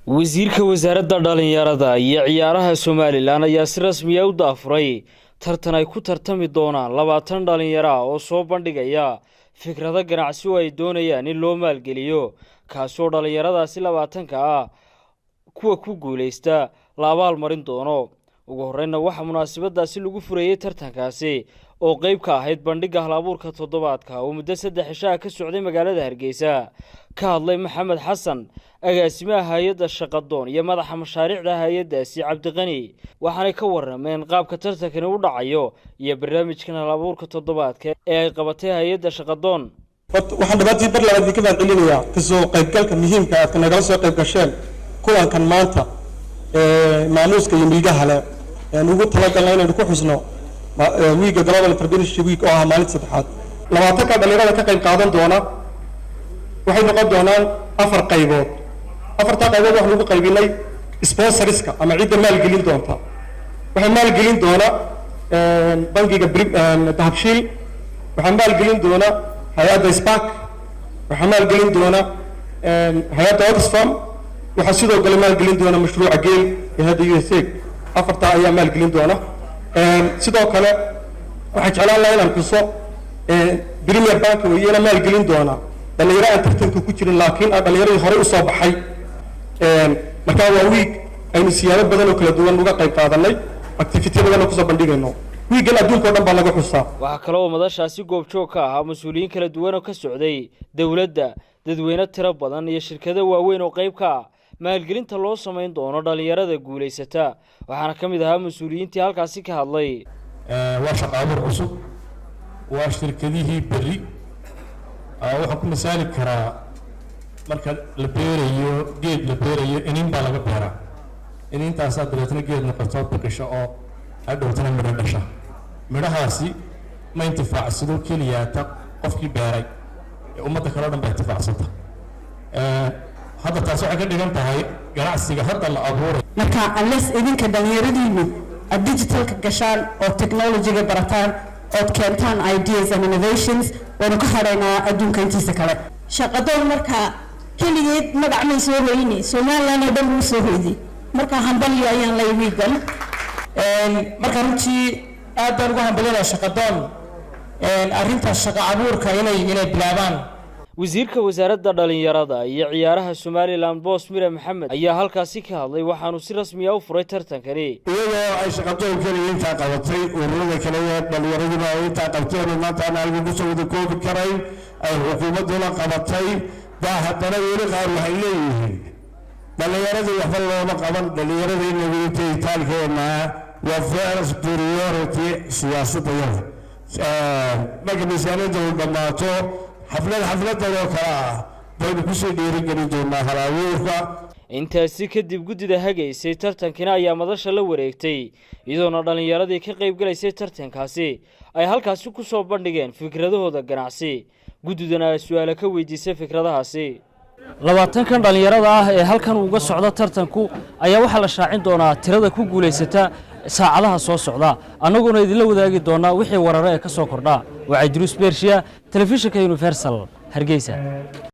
wasiirka wasaaradda dhalinyarada iyo ciyaaraha Soomaaliland ayaa si rasmi ah u daafuray tartan ay ku tartami doonaan 20 dhalinyaro ah oo soo bandhigaya fikrado ganacsi oo ay doonayaan in loo maalgeliyo kaasoo dhalinyaradaasi 20ka ah kuwa ku guuleysta la abaalmarin doono. ugu horreynna waxa munaasabadaasi lagu furayay tartankaasi oo qayb ka ahayd bandhigga hal-abuurka toddobaadka oo muddo 3 cisho ka socday magaalada Hargeysa. ka hadlay Maxamed Xasan agaasimaha hay'adda Shaqadoon iyo madaxa mashaariicda hay'addaasi Cabdiqani waxaanay ka warameen qaabka tartankani u dhacayo iyo barnaamijkan hal-abuurka toddobaadka ee ay qabatay hay'adda Shaqadoon. waxaan dhawaatii bar labaad ka faa'iideynaya kasoo qaybgalka muhiimka ah nagala soo qayb gasheen kulankan maanta maamuuska iyo milgaha leh ugu talagalnay inaynu ku xusno wiiga Global Entrepreneurship Week oo ah maalinta saddexaad 20 ka dhalinyarada ka qayb qaadan doona waxay noqon doonaan 4 qaybood. 4ta qaybood waxaan ugu qaybinay sponsorska ama cidda maalgelin doonta. waxay maalgelin doona bangiga Dahabshiil, waxaan maalgelin doona hay'adda Spark, waxaan maalgelin doona hay'adda Oxfam, waxaa sidoo kale maalgelin doona mashruuca Geel ee hadda USA. 4ta ayaa maalgelin doona. sidoo kale waxaan jeclaan lahaa inaan xuso Premier Bank oo iyana maalgelin doona dhalinyaro aan tartanka ku jirin laakiin dhalinyaradii hore u soo baxay. marka waa week aynu siyaabo badan oo kala duwan uga qayb qaadanay activity badan ku soo bandhigayno. weekgan adduunka oo dhan baa laga xusaa. waxa kale oo madashaasi goobjoog ka ahaa mas'uuliyiin kala duwan oo ka socday dawladda, dadweyne tiro badan iyo shirkado waaweyn oo qayb ka ah maalgelinta loo sameyn doono dhalinyarada guuleysata. waxaana kamid ahaa mas'uuliyiintii halkaasi ka hadlay. waa shaqo abuur cusub, waa shirkadihii berri waxaan ku misaali karaa marka la beerayo geed la beerayo inin baa laga beeraa inintaasaa dabeetna geed noqoto baqisho oo hadhowtana midho dhasha. midhahaasi ma intifaacsado keliyaata qofkii beeray ummadda kale oo dhan baa intifaacsata. hadda taas waxay ka dhigan tahay ganacsiga hadda la abuuray marka unless idinka dhalinyaradiinu aad digitalka gashaan oo technology-ga barataan ood keentaan ideas and innovations waynu ka hadhaynaa adduunka intiisa kale. Shaqadoon marka keligeed magac may soo hoynay Soomaaliland oo dhan uu soo hoyday marka hambalyo ayaan la yimidan. marka runtii aad baan ugu hambalyeynaa Shaqadoon arrintaas shaqo abuurka inay bilaabaan. wasiirka wasaaradda dhalinyarada iyo ciyaaraha Soomaaliland Boss Mira Maxamed ayaa halkaasi ka hadlay waxaanu si rasmi ah u furay tartankani. iyadoo ay Shaqadoon kaliya inta qabatay ururada kale ee dhalinyarada ay inta qabteen maanta aan ugu soo wada koobi karay ay xukuumaduna qabatay baa haddana weli qaar waxay leeyihiin dhalinyarada waxba looma qaban. dhalinyarada in lagu intay taalkeena waa first priority siyaasadda yada marka miisaaniyadda uu dhammaato xafladda oo kale ah baynu ku soo dhiirigelin doonaa hal-abuurka. intaasi kadib guddida hagaysay tartankina ayaa madasha la wareegtay iyadoona dhalinyaradii ka qayb galaysay tartankaasi ay halkaasi ku soo bandhigeen fikradahooda ganacsi. guddidana su'aalo ka weydiisay fikradahaasi. 20kan dhalinyarada ah ee halkan uga socda tartanku ayaa waxa la shaacin doonaa tirada ku guuleysata saacadaha soo socda annaguna idinla wadaagi doonaa wixii warar ee ka soo kordha. waa Idris Bershiya, telefishinka Universal, Hargeysa.